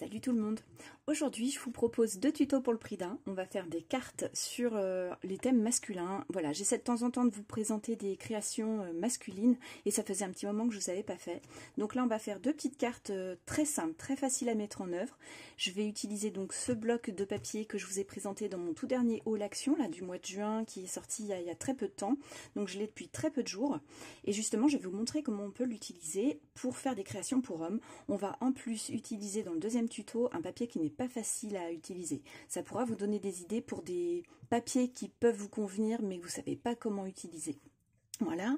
Salut tout le monde! Aujourd'hui, je vous propose deux tutos pour le prix d'un. On va faire des cartes sur les thèmes masculins. Voilà, j'essaie de temps en temps de vous présenter des créations masculines et ça faisait un petit moment que je ne vous avais pas fait. Donc là, on va faire deux petites cartes très simples, très faciles à mettre en œuvre. Je vais utiliser donc ce bloc de papier que je vous ai présenté dans mon tout dernier haul action là, du mois de juin qui est sorti il y a très peu de temps. Donc je l'ai depuis très peu de jours. Et justement, je vais vous montrer comment on peut l'utiliser pour faire des créations pour hommes. On va en plus utiliser dans le deuxième tuto un papier qui n'est pas facile à utiliser. Ça pourra vous donner des idées pour des papiers qui peuvent vous convenir mais que vous ne savez pas comment utiliser. Voilà.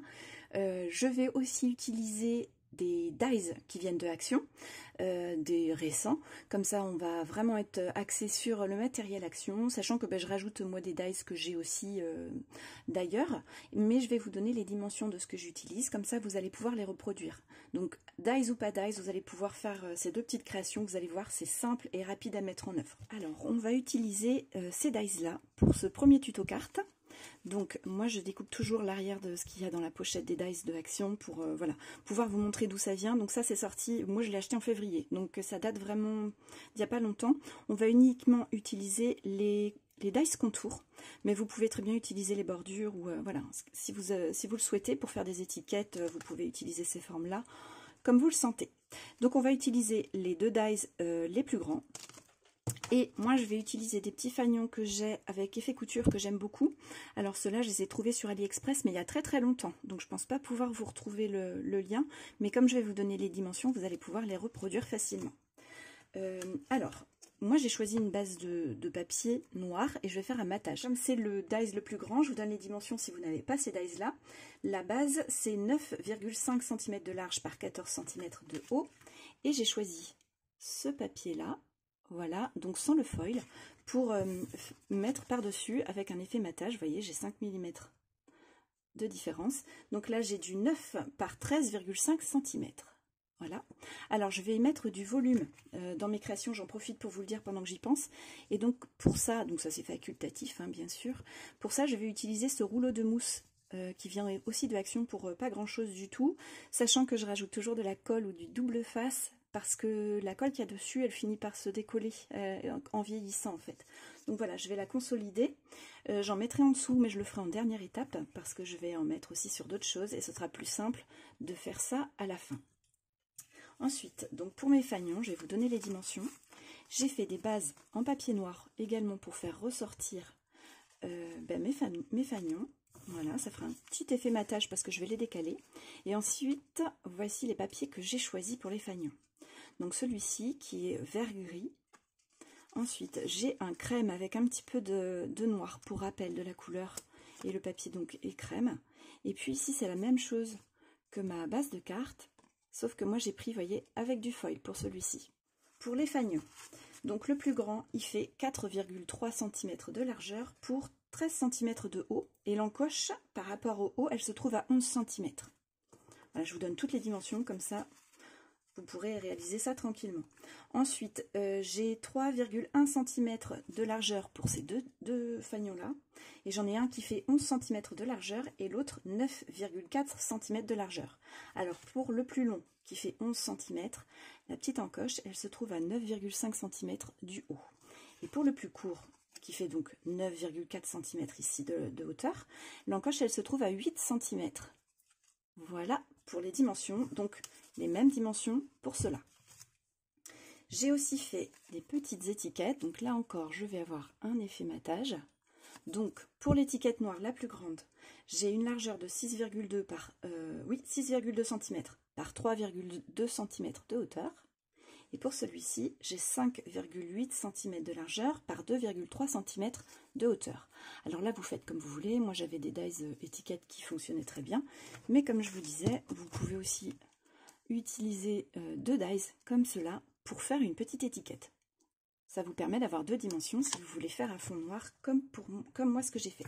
Je vais aussi utiliser des dies qui viennent de Action, des récents, comme ça on va vraiment être axé sur le matériel Action, sachant que je rajoute moi des dies que j'ai aussi d'ailleurs, mais je vais vous donner les dimensions de ce que j'utilise, comme ça vous allez pouvoir les reproduire. Donc dies ou pas dies, vous allez pouvoir faire ces deux petites créations, vous allez voir c'est simple et rapide à mettre en œuvre. Alors on va utiliser ces dies là pour ce premier tuto carte. Donc moi je découpe toujours l'arrière de ce qu'il y a dans la pochette des dies de Action pour voilà, pouvoir vous montrer d'où ça vient. Donc ça c'est sorti, moi je l'ai acheté en février, donc ça date vraiment d'il n'y a pas longtemps. On va uniquement utiliser les dies contours, mais vous pouvez très bien utiliser les bordures ou voilà, si vous le souhaitez pour faire des étiquettes, vous pouvez utiliser ces formes là comme vous le sentez. Donc on va utiliser les deux dies les plus grands. Et moi, je vais utiliser des petits fanions que j'ai avec effet couture que j'aime beaucoup. Alors ceux-là, je les ai trouvés sur AliExpress, mais il y a très très longtemps. Donc je ne pense pas pouvoir vous retrouver le lien. Mais comme je vais vous donner les dimensions, vous allez pouvoir les reproduire facilement. Alors, moi j'ai choisi une base de papier noir et je vais faire un matage. Comme c'est le dies le plus grand, je vous donne les dimensions si vous n'avez pas ces dies-là. La base, c'est 9,5 cm de large par 14 cm de haut. Et j'ai choisi ce papier-là. Voilà, donc sans le foil, pour mettre par-dessus avec un effet matage. Vous voyez, j'ai 5 mm de différence. Donc là, j'ai du 9 par 13,5 cm. Voilà. Alors, je vais y mettre du volume dans mes créations. J'en profite pour vous le dire pendant que j'y pense. Et donc, pour ça, donc ça c'est facultatif, hein, bien sûr. Pour ça, je vais utiliser ce rouleau de mousse qui vient aussi de Action pour pas grand-chose du tout. Sachant que je rajoute toujours de la colle ou du double face, parce que la colle qu'il y a dessus, elle finit par se décoller en vieillissant en fait. Donc voilà, je vais la consolider. J'en mettrai en dessous, mais je le ferai en dernière étape, parce que je vais en mettre aussi sur d'autres choses, et ce sera plus simple de faire ça à la fin. Ensuite, donc pour mes fanions, je vais vous donner les dimensions. J'ai fait des bases en papier noir, également pour faire ressortir mes fanions. Voilà, ça fera un petit effet matage parce que je vais les décaler. Et ensuite, voici les papiers que j'ai choisis pour les fanions. Donc celui-ci qui est vert gris. Ensuite, j'ai un crème avec un petit peu de noir pour rappel de la couleur. Et le papier donc est crème. Et puis ici, c'est la même chose que ma base de carte. Sauf que moi, j'ai pris, vous voyez, avec du foil pour celui-ci. Pour les fanions, donc le plus grand, il fait 4,3 cm de largeur pour 13 cm de haut. Et l'encoche, par rapport au haut, elle se trouve à 11 cm. Voilà, je vous donne toutes les dimensions, comme ça, vous pourrez réaliser ça tranquillement. Ensuite, j'ai 3,1 cm de largeur pour ces deux fanions-là. Et j'en ai un qui fait 11 cm de largeur et l'autre 9,4 cm de largeur. Alors, pour le plus long, qui fait 11 cm, la petite encoche, elle se trouve à 9,5 cm du haut. Et pour le plus court, qui fait donc 9,4 cm ici de hauteur, l'encoche, elle se trouve à 8 cm. Voilà pour les dimensions, donc les mêmes dimensions pour cela. J'ai aussi fait des petites étiquettes, donc là encore je vais avoir un effet matage. Donc pour l'étiquette noire la plus grande, j'ai une largeur de 6,2 cm par 3,2 cm de hauteur. Et pour celui-ci, j'ai 5,8 cm de largeur par 2,3 cm de hauteur. Alors là, vous faites comme vous voulez. Moi, j'avais des dies étiquettes qui fonctionnaient très bien. Mais comme je vous disais, vous pouvez aussi utiliser deux dies comme cela pour faire une petite étiquette. Ça vous permet d'avoir deux dimensions si vous voulez faire un fond noir comme moi ce que j'ai fait.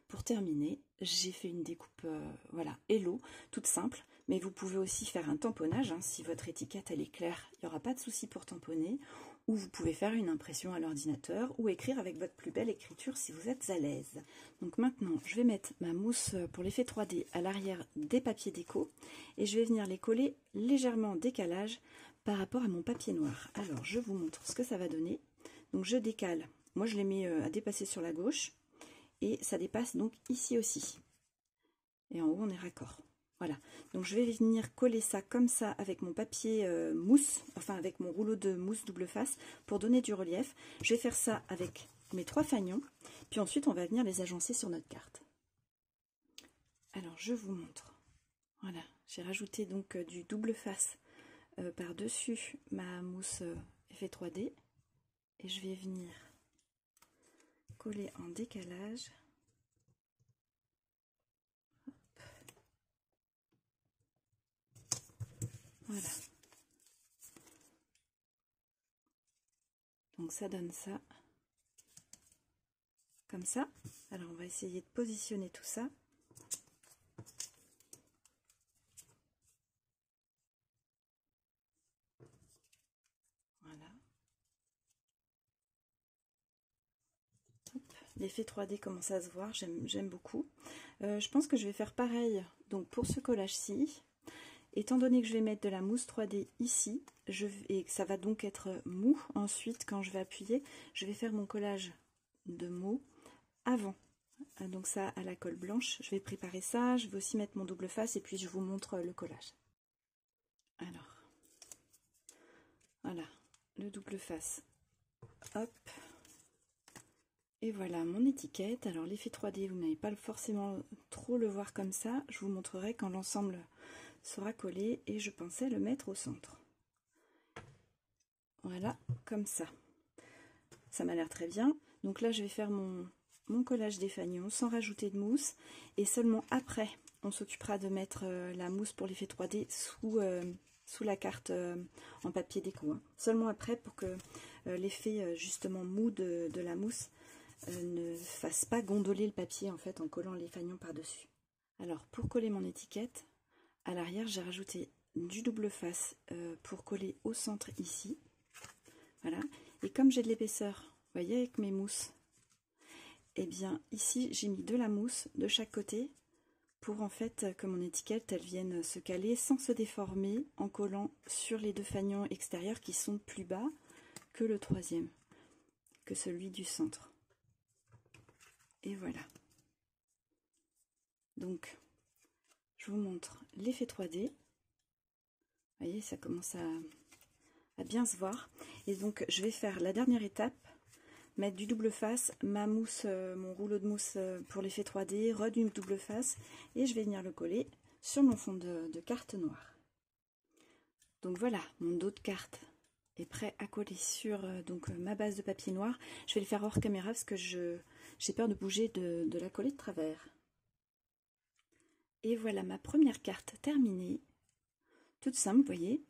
Pour terminer, j'ai fait une découpe voilà, Hello, toute simple, mais vous pouvez aussi faire un tamponnage, hein, si votre étiquette elle est claire, il n'y aura pas de souci pour tamponner, ou vous pouvez faire une impression à l'ordinateur, ou écrire avec votre plus belle écriture si vous êtes à l'aise. Donc maintenant, je vais mettre ma mousse pour l'effet 3D à l'arrière des papiers déco, et je vais venir les coller légèrement en décalage, par rapport à mon papier noir. Alors, je vous montre ce que ça va donner. Donc, je décale. Moi, je les mets à dépasser sur la gauche. Et ça dépasse donc ici aussi. Et en haut, on est raccord. Voilà. Donc, je vais venir coller ça comme ça avec mon papier mousse, enfin avec mon rouleau de mousse double face pour donner du relief. Je vais faire ça avec mes 3 fanions. Puis ensuite, on va venir les agencer sur notre carte. Alors, je vous montre. Voilà. J'ai rajouté donc du double face par-dessus ma mousse effet 3D. Et je vais venir coller en décalage. Hop. Voilà. Donc ça donne ça. Comme ça. Alors on va essayer de positionner tout ça. Voilà. L'effet 3D commence à se voir, j'aime beaucoup. Je pense que je vais faire pareil donc pour ce collage-ci. Étant donné que je vais mettre de la mousse 3D ici, et que ça va donc être mou, ensuite quand je vais appuyer, je vais faire mon collage de mots avant. Donc ça à la colle blanche, je vais préparer ça, je vais aussi mettre mon double face et puis je vous montre le collage. Alors, voilà, le double face. Hop. Et voilà mon étiquette. Alors l'effet 3D, vous n'allez pas forcément trop le voir comme ça. Je vous montrerai quand l'ensemble sera collé et je pensais le mettre au centre. Voilà, comme ça. Ça m'a l'air très bien. Donc là, je vais faire mon collage des fanions sans rajouter de mousse. Et seulement après, on s'occupera de mettre la mousse pour l'effet 3D sous la carte en papier déco. Hein. Seulement après pour que l'effet justement mou de la mousse ne fasse pas gondoler le papier en fait en collant les fanions par-dessus. Alors pour coller mon étiquette, à l'arrière j'ai rajouté du double face pour coller au centre ici. Voilà. Et comme j'ai de l'épaisseur, vous voyez avec mes mousses, et bien ici j'ai mis de la mousse de chaque côté pour en fait que mon étiquette elle vienne se caler sans se déformer en collant sur les 2 fanions extérieurs qui sont plus bas que le 3e, que celui du centre. Et voilà. Donc, je vous montre l'effet 3D. Vous voyez, ça commence à bien se voir. Et donc, je vais faire la dernière étape, mettre du double face, ma mousse, mon rouleau de mousse pour l'effet 3D, du double face, et je vais venir le coller sur mon fond de carte noire. Donc voilà, mon dos de carte est prêt à coller sur donc ma base de papier noir. Je vais le faire hors caméra parce que j'ai peur de bouger de la coller de travers. Et voilà ma première carte terminée. Toute simple, vous voyez.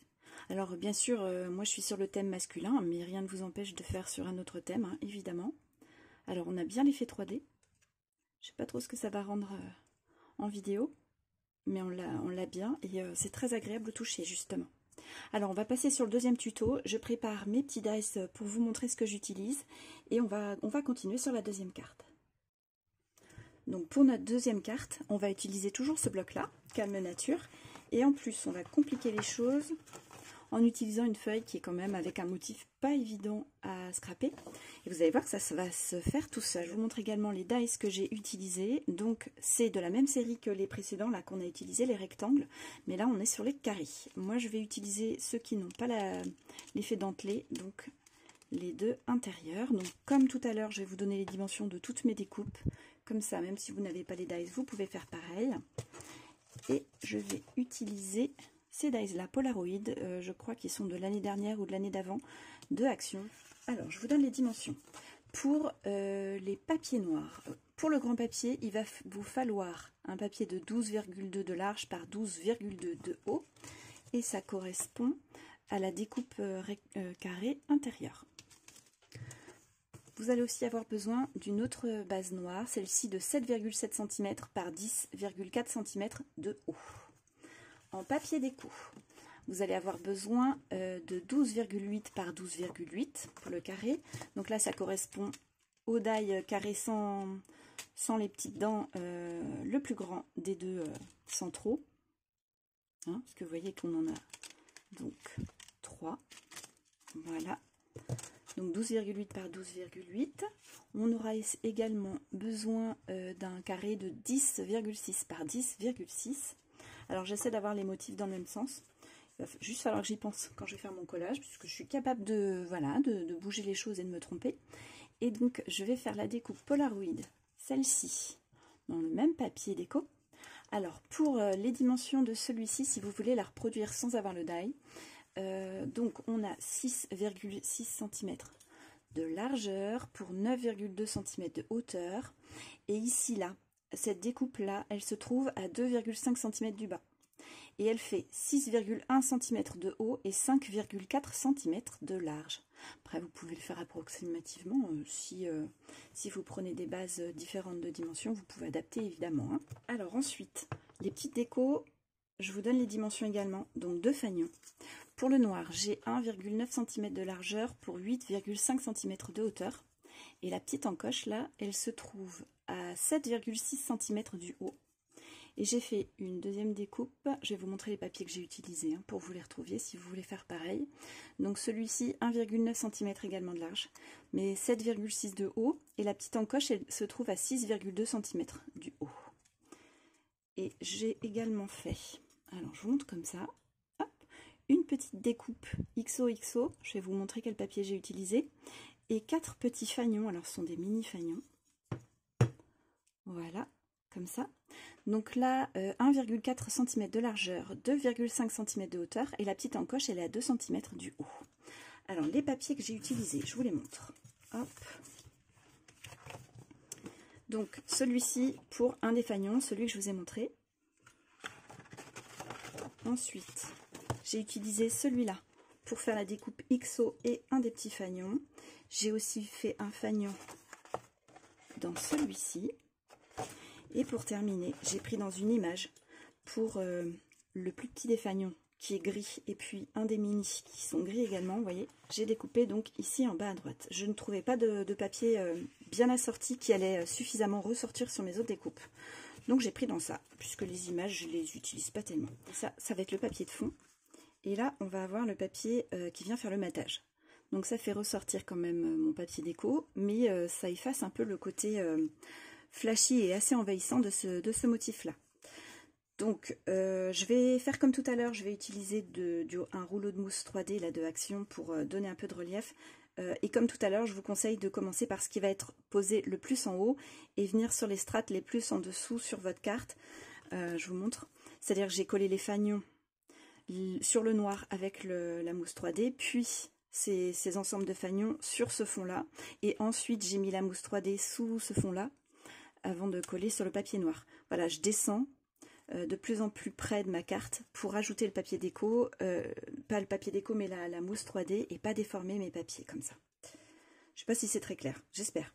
Alors bien sûr, moi je suis sur le thème masculin, mais rien ne vous empêche de faire sur un autre thème, hein, évidemment. Alors on a bien l'effet 3D. Je sais pas trop ce que ça va rendre en vidéo, mais on l'a bien et c'est très agréable au toucher justement. Alors on va passer sur le deuxième tuto. Je prépare mes petits dice pour vous montrer ce que j'utilise et on va continuer sur la deuxième carte. Donc pour notre deuxième carte, on va utiliser toujours ce bloc-là, Calme Nature, et en plus on va compliquer les choses en utilisant une feuille qui est quand même avec un motif pas évident à scraper. Et vous allez voir que ça va se faire tout seul. Je vous montre également les dice que j'ai utilisés. Donc c'est de la même série que les précédents là qu'on a utilisé, les rectangles, mais là on est sur les carrés. Moi je vais utiliser ceux qui n'ont pas l'effet dentelé, donc les 2 intérieurs. Donc comme tout à l'heure, je vais vous donner les dimensions de toutes mes découpes. Comme ça, même si vous n'avez pas les dice, vous pouvez faire pareil. Et je vais utiliser ces dice-là, Polaroid, je crois qu'ils sont de l'année dernière ou de l'année d'avant, de Action. Alors, je vous donne les dimensions. Pour les papiers noirs, pour le grand papier, il va vous falloir un papier de 12,2 de large par 12,2 de haut. Et ça correspond à la découpe carrée intérieure. Vous allez aussi avoir besoin d'une autre base noire, celle-ci de 7,7 cm par 10,4 cm de haut. En papier déco, vous allez avoir besoin de 12,8 par 12,8 pour le carré. Donc là, ça correspond au die carré sans les petites dents, le plus grand des 2 centraux. Hein, parce que vous voyez qu'on en a donc 3. Voilà. Donc 12,8 par 12,8. On aura également besoin d'un carré de 10,6 par 10,6. Alors j'essaie d'avoir les motifs dans le même sens. Il va juste falloir que j'y pense quand je vais faire mon collage, puisque je suis capable de, voilà, de bouger les choses et de me tromper. Et donc je vais faire la découpe Polaroid, celle-ci, dans le même papier déco. Alors pour les dimensions de celui-ci, si vous voulez la reproduire sans avoir le die, donc on a 6,6 cm de largeur pour 9,2 cm de hauteur. Et ici, là, cette découpe-là, elle se trouve à 2,5 cm du bas. Et elle fait 6,1 cm de haut et 5,4 cm de large. Après, vous pouvez le faire approximativement. Si vous prenez des bases différentes de dimensions, vous pouvez adapter évidemment. Hein. Alors ensuite, les petites décos, je vous donne les dimensions également. Donc 2 fanions. Pour le noir, j'ai 1,9 cm de largeur pour 8,5 cm de hauteur. Et la petite encoche, là, elle se trouve à 7,6 cm du haut. Et j'ai fait une deuxième découpe. Je vais vous montrer les papiers que j'ai utilisés hein, pour que vous les retrouviez si vous voulez faire pareil. Donc celui-ci, 1,9 cm également de large, mais 7,6 de haut. Et la petite encoche, elle se trouve à 6,2 cm du haut. Et j'ai également fait, alors je vous montre comme ça, hop, une petite découpe XOXO. Je vais vous montrer quel papier j'ai utilisé. Et 4 petits fanions, alors ce sont des mini fanions. Voilà, comme ça. Donc là, 1,4 cm de largeur, 2,5 cm de hauteur, et la petite encoche, elle est à 2 cm du haut. Alors, les papiers que j'ai utilisés, je vous les montre. Hop. Donc, celui-ci pour un des fanions, celui que je vous ai montré. Ensuite, j'ai utilisé celui-là pour faire la découpe XO et un des petits fanions. J'ai aussi fait un fanion dans celui-ci. Et pour terminer, j'ai pris dans une image pour le plus petit des fanions qui est gris et puis un des mini qui sont gris également, vous voyez. J'ai découpé donc ici en bas à droite. Je ne trouvais pas de papier bien assorti qui allait suffisamment ressortir sur mes autres découpes. Donc j'ai pris dans ça, puisque les images, je les utilise pas tellement. Et ça va être le papier de fond. Et là, on va avoir le papier qui vient faire le matage. Donc ça fait ressortir quand même mon papier déco, mais ça efface un peu le côté flashy et assez envahissant de ce motif-là. Donc, je vais faire comme tout à l'heure, je vais utiliser un rouleau de mousse 3D là, de Action pour donner un peu de relief. Et comme tout à l'heure, je vous conseille de commencer par ce qui va être posé le plus en haut et venir sur les strates les plus en dessous sur votre carte. Je vous montre. C'est-à-dire que j'ai collé les fanions sur le noir avec la mousse 3D, puis ces ensembles de fanions sur ce fond-là. Et ensuite, j'ai mis la mousse 3D sous ce fond-là avant de coller sur le papier noir. Voilà, je descends de plus en plus près de ma carte pour ajouter le papier déco, pas le papier déco mais la mousse 3D et pas déformer mes papiers comme ça. Je sais pas si c'est très clair, j'espère.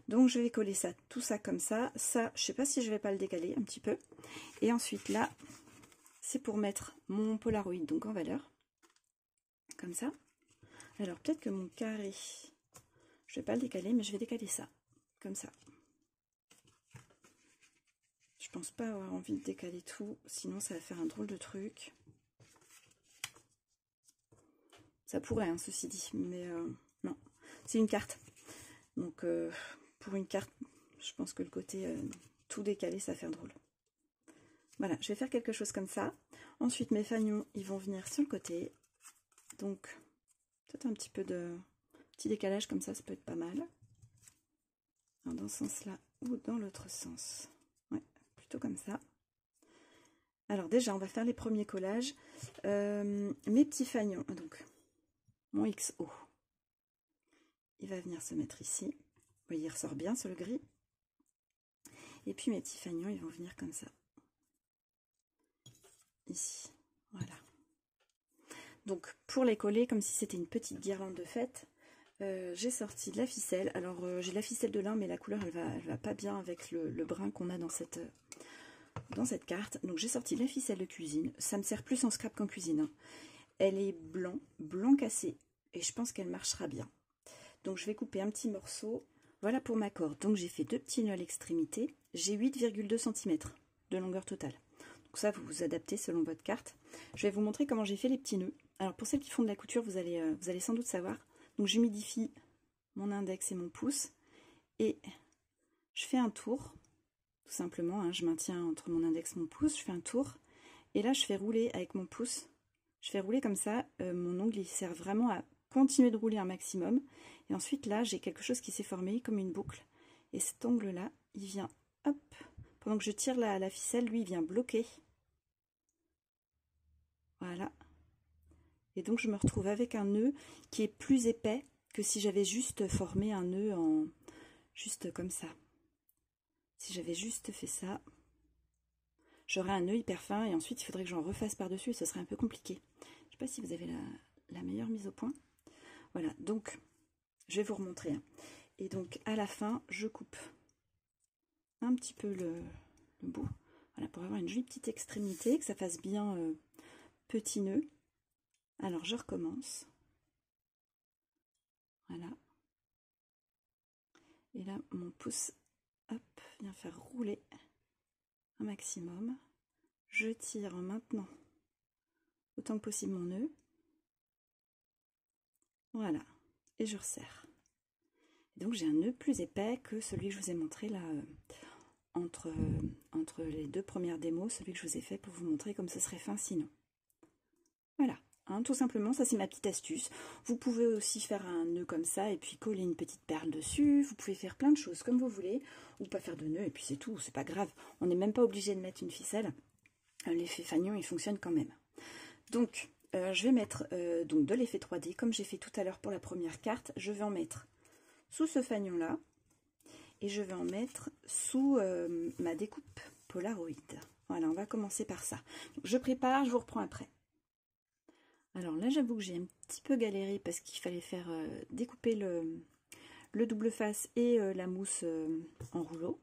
Donc je vais coller ça, tout ça comme ça. Ça, je sais pas si je vais pas le décaler un petit peu. Et ensuite là, c'est pour mettre mon Polaroid donc en valeur, comme ça. Alors peut-être que mon carré, je vais pas le décaler, mais je vais décaler ça, comme ça. Je pense pas avoir envie de décaler tout, sinon ça va faire un drôle de truc. Ça pourrait, hein, ceci dit, mais non. C'est une carte. Donc, pour une carte, je pense que le côté tout décalé, ça va faire drôle. Voilà, je vais faire quelque chose comme ça. Ensuite, mes fanions, ils vont venir sur le côté. Donc, peut-être un petit peu de petit décalage comme ça peut être pas mal. Alors, dans ce sens-là ou dans l'autre sens. Comme ça. Alors déjà on va faire les premiers collages. Mes petits fanions, donc mon XO, il va venir se mettre ici. Vous voyez, il ressort bien sur le gris. Et puis mes petits fanions, ils vont venir comme ça. Ici, voilà. Donc pour les coller, comme si c'était une petite guirlande de fête, j'ai sorti de la ficelle. Alors j'ai de la ficelle de lin, mais la couleur elle va pas bien avec le brun qu'on a dans cette carte. Donc j'ai sorti de la ficelle de cuisine. Ça me sert plus en scrap qu'en cuisine. Hein. Elle est blanc cassé. Et je pense qu'elle marchera bien. Donc je vais couper un petit morceau. Voilà pour ma corde. Donc j'ai fait 2 petits nœuds à l'extrémité. J'ai 8,2 cm de longueur totale. Donc ça, vous vous adaptez selon votre carte. Je vais vous montrer comment j'ai fait les petits nœuds. Alors pour celles qui font de la couture, vous allez sans doute savoir. Donc j'humidifie mon index et mon pouce et je fais un tour, tout simplement, hein, je maintiens entre mon index et mon pouce, je fais un tour et là je fais rouler avec mon pouce, je fais rouler comme ça, mon ongle il sert vraiment à continuer de rouler un maximum et ensuite là j'ai quelque chose qui s'est formé comme une boucle et cet ongle là il vient, hop, pendant que je tire la ficelle, lui il vient bloquer, voilà, et donc je me retrouve avec un nœud qui est plus épais que si j'avais juste formé un nœud en juste comme ça. Si j'avais juste fait ça, j'aurais un nœud hyper fin et ensuite il faudrait que j'en refasse par-dessus et ce serait un peu compliqué. Je ne sais pas si vous avez la meilleure mise au point. Voilà, donc je vais vous remontrer. Hein. Et donc à la fin, je coupe un petit peu le bout. Voilà, pour avoir une jolie petite extrémité, que ça fasse bien petit nœud. Alors je recommence. Voilà. Et là, mon pouce, hop, vient faire rouler un maximum. Je tire maintenant autant que possible mon nœud. Voilà. Et je resserre. Donc j'ai un nœud plus épais que celui que je vous ai montré là, entre les deux premières démos, celui que je vous ai fait pour vous montrer comme ce serait fin sinon. Voilà. Hein, tout simplement, ça c'est ma petite astuce. Vous pouvez aussi faire un nœud comme ça et puis coller une petite perle dessus. Vous pouvez faire plein de choses comme vous voulez, ou pas faire de nœud et puis c'est tout, c'est pas grave. On n'est même pas obligé de mettre une ficelle. L'effet fanion, il fonctionne quand même. Donc, je vais mettre donc de l'effet 3D comme j'ai fait tout à l'heure pour la première carte. Je vais en mettre sous ce fanion là et je vais en mettre sous ma découpe Polaroid. Voilà, on va commencer par ça. Donc, je prépare, je vous reprends après. Alors là, j'avoue que j'ai un petit peu galéré parce qu'il fallait faire découper le double face et la mousse en rouleau.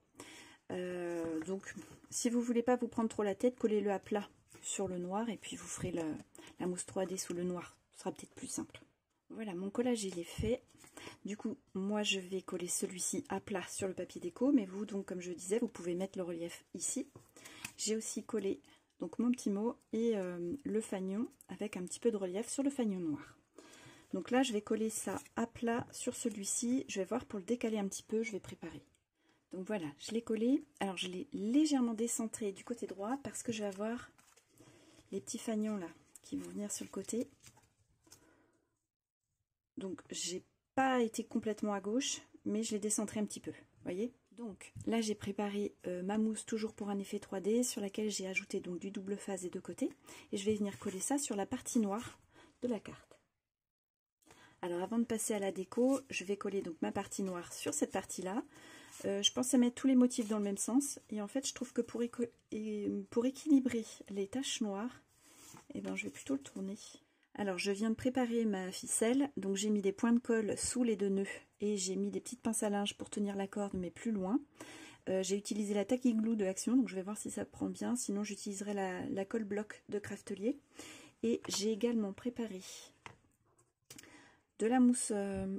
Donc, si vous voulez pas vous prendre trop la tête, collez-le à plat sur le noir et puis vous ferez la mousse 3D sous le noir. Ce sera peut-être plus simple. Voilà, mon collage il est fait. Du coup, moi je vais coller celui-ci à plat sur le papier déco, mais vous, donc comme je disais, vous pouvez mettre le relief ici. J'ai aussi collé donc mon petit mot et le fanion avec un petit peu de relief sur le fanion noir. Donc là, je vais coller ça à plat sur celui-ci. Je vais voir pour le décaler un petit peu, je vais préparer. Donc voilà, je l'ai collé. Alors je l'ai légèrement décentré du côté droit parce que je vais avoir les petits fanions là qui vont venir sur le côté. Donc j'ai pas été complètement à gauche, mais je l'ai décentré un petit peu, voyez. Donc là j'ai préparé ma mousse toujours pour un effet 3D sur laquelle j'ai ajouté donc du double face des deux côtés et je vais venir coller ça sur la partie noire de la carte. Alors avant de passer à la déco, je vais coller donc ma partie noire sur cette partie là. Je pense à mettre tous les motifs dans le même sens et en fait je trouve que pour équilibrer les taches noires, eh ben, je vais plutôt le tourner. Alors je viens de préparer ma ficelle, donc j'ai mis des points de colle sous les deux nœuds et j'ai mis des petites pinces à linge pour tenir la corde mais plus loin. J'ai utilisé la tacky glue de Action, donc je vais voir si ça prend bien, sinon j'utiliserai la colle bloc de Craftelier. Et j'ai également préparé de la mousse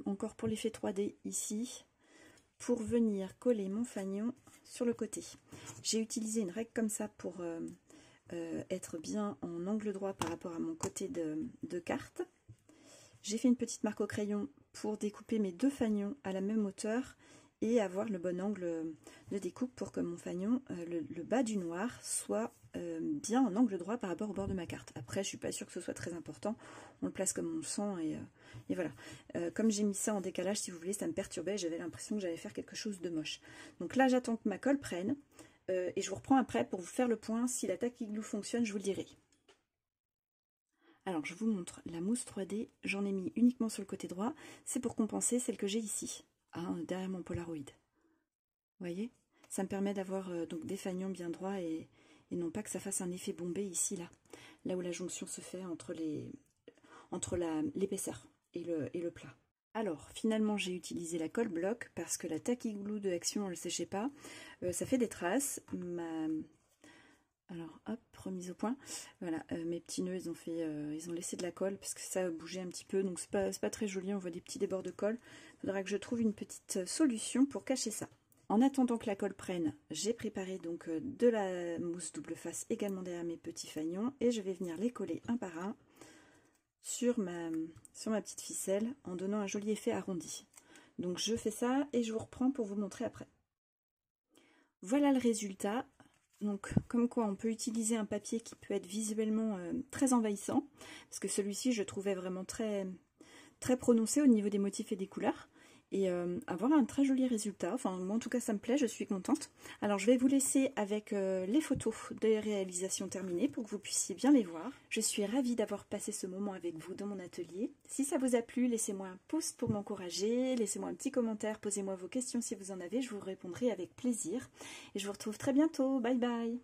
encore pour l'effet 3D ici, pour venir coller mon fanion sur le côté. J'ai utilisé une règle comme ça pour être bien en angle droit par rapport à mon côté de carte. J'ai fait une petite marque au crayon pour découper mes deux fanions à la même hauteur et avoir le bon angle de découpe pour que mon fanion, le bas du noir, soit bien en angle droit par rapport au bord de ma carte. Après, je suis pas sûre que ce soit très important. On le place comme on le sent et voilà. Comme j'ai mis ça en décalage, si vous voulez, ça me perturbait. J'avais l'impression que j'allais faire quelque chose de moche. Donc là, j'attends que ma colle prenne. Et je vous reprends après pour vous faire le point. Si la tacky glue fonctionne, je vous le dirai. Alors, je vous montre la mousse 3D. J'en ai mis uniquement sur le côté droit. C'est pour compenser celle que j'ai ici, derrière mon Polaroid. Vous voyez? Ça me permet d'avoir donc des fanions bien droits et non pas que ça fasse un effet bombé ici, là où la jonction se fait entre l'épaisseur et le plat. Alors, finalement, j'ai utilisé la colle bloc parce que la tacky glue de Action, elle ne séchait pas. Ça fait des traces. Alors, hop, remise au point. Voilà, mes petits nœuds, ils ont laissé de la colle parce que ça a bougé un petit peu. Donc, c'est pas très joli. On voit des petits débords de colle. Il faudra que je trouve une petite solution pour cacher ça. En attendant que la colle prenne, j'ai préparé donc de la mousse double face également derrière mes petits fanions. Et je vais venir les coller un par un sur ma petite ficelle en donnant un joli effet arrondi. Donc je fais ça et je vous reprends pour vous montrer après. Voilà le résultat. Donc comme quoi on peut utiliser un papier qui peut être visuellement très envahissant, parce que celui-ci je trouvais vraiment très prononcé au niveau des motifs et des couleurs, et avoir un très joli résultat. Enfin moi en tout cas ça me plaît, je suis contente. Alors je vais vous laisser avec les photos des réalisations terminées pour que vous puissiez bien les voir. Je suis ravie d'avoir passé ce moment avec vous dans mon atelier. Si ça vous a plu, laissez-moi un pouce pour m'encourager, laissez-moi un petit commentaire, posez-moi vos questions si vous en avez, je vous répondrai avec plaisir. Et je vous retrouve très bientôt, bye bye.